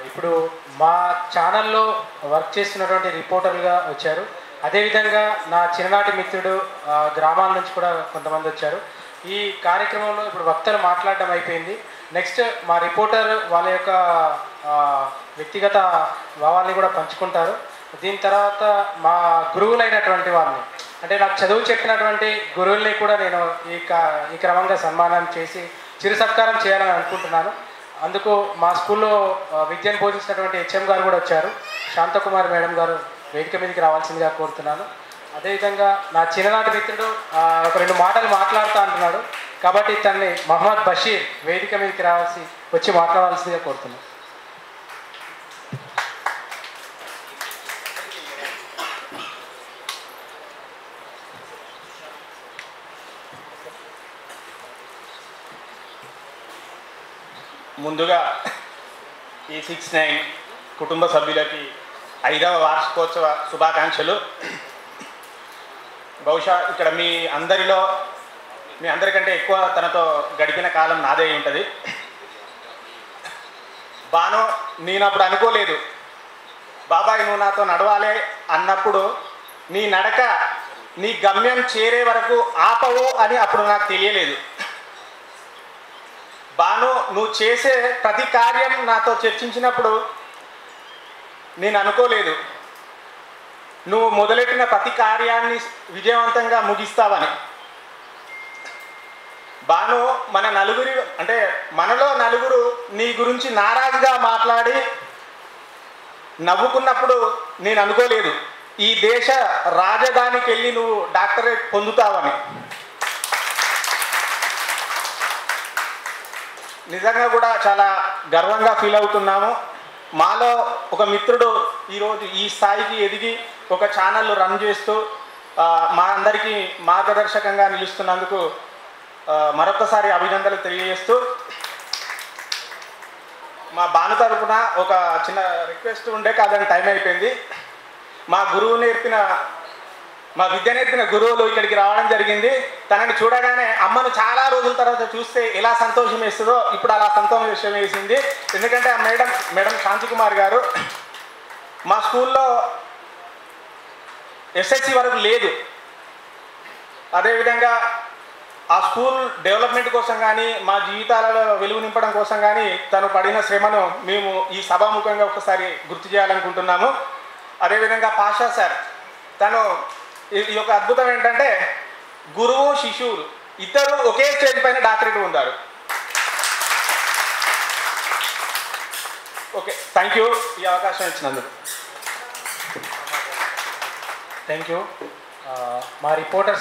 ఇప్పుడు మా ఛానల్లో వర్క్ చేస్తున్నటువంటి రిపోర్టర్లుగా వచ్చారు. అదేవిధంగా నా చిన్ననాటి మిత్రుడు గ్రామాల నుంచి కూడా కొంతమంది వచ్చారు. ఈ కార్యక్రమంలో ఇప్పుడు వక్తలు మాట్లాడడం అయిపోయింది. నెక్స్ట్ మా రిపోర్టర్ వాళ్ళ యొక్క వ్యక్తిగత భావాల్ని కూడా పంచుకుంటారు. దీని తర్వాత మా గురువులైనటువంటి వాళ్ళని, అంటే నాకు చదువు చెప్పినటువంటి గురువుల్ని కూడా నేను ఈ క్రమంగా సన్మానం చేసి చిరు సత్కారం చేయాలని అనుకుంటున్నాను. అందుకు మా స్కూల్లో విద్యను బోధించినటువంటి హెచ్ఎం గారు కూడా వచ్చారు. శాంతకుమార్ మేడం గారు వేదిక మీదకి రావాల్సిందిగా కోరుతున్నాను. అదేవిధంగా నా చిన్ననాటి మిత్రుడు ఒక 2 మాటలు మాట్లాడుతూ అంటున్నాడు కాబట్టి తనని మహమ్మద్ బషీర్ వేదిక మీదకి వచ్చి మాట్లాడాల్సిందిగా కోరుతున్నాను. ముందుగా ఈ 6-9 కుటుంబ సభ్యులకి 5వ వార్షికోత్సవ శుభాకాంక్షలు. బహుశా ఇక్కడ మీ అందరికంటే ఎక్కువ తనతో గడిపిన కాలం నాదే ఉంటుంది. బాను, నేను అప్పుడు అనుకోలేదు బాబాయ్ నువ్వు నాతో నడవాలి అన్నప్పుడు నీ నడక నీ గమ్యం చేరే వరకు ఆపవు అని అప్పుడు నాకు తెలియలేదు. బాను, నువ్వు చేసే ప్రతి కార్యం నాతో చర్చించినప్పుడు నేను అనుకోలేదు నువ్వు మొదలెట్టిన ప్రతి కార్యాన్ని విజయవంతంగా ముగిస్తావని. బాను, మనలో నలుగురు నీ గురించి నారాజుగా మాట్లాడి నవ్వుకున్నప్పుడు నేను అనుకోలేదు ఈ దేశ రాజధానికి వెళ్ళి నువ్వు డాక్టరేట్ పొందుతావని. నిజంగా కూడా చాలా గర్వంగా ఫీల్ అవుతున్నాము. మాలో ఒక మిత్రుడు ఈరోజు ఈ స్థాయికి ఎదిగి ఒక ఛానల్ రన్ చేస్తూ మా అందరికీ మార్గదర్శకంగా నిలుస్తున్నందుకు మరొకసారి అభినందనలు తెలియజేస్తూ, మా బాను తరపున ఒక చిన్న రిక్వెస్ట్ ఉండే, కాదని టైం అయిపోయింది. మా విద్య నేర్పిన గురువులు ఇక్కడికి రావడం జరిగింది. తనని చూడగానే అమ్మను చాలా రోజుల తర్వాత చూస్తే ఎలా సంతోషం వేస్తుందో ఇప్పుడు అలా సంతోషం వేసింది. ఎందుకంటే ఆ మేడం శాంతికుమార్ గారు మా స్కూల్లో ఎస్ఎస్సి వరకు లేదు. అదేవిధంగా ఆ స్కూల్ డెవలప్మెంట్ కోసం కానీ మా జీవితాలలో వెలుగు నింపడం కోసం కానీ తను పడిన శ్రమను మేము ఈ సభాముఖంగా ఒకసారి గుర్తు చేయాలనుకుంటున్నాము. అదేవిధంగా పాషా సార్, తను ఈ యొక్క అద్భుతం ఏంటంటే గురువు శిష్యువులు ఇద్దరు ఒకే స్టేజ్ పైన డాక్టరేట్ పొందారు. ఓకే, థ్యాంక్ యూ ఈ అవకాశం ఇచ్చినందుకు. Thank you. మా రిపోర్టర్స్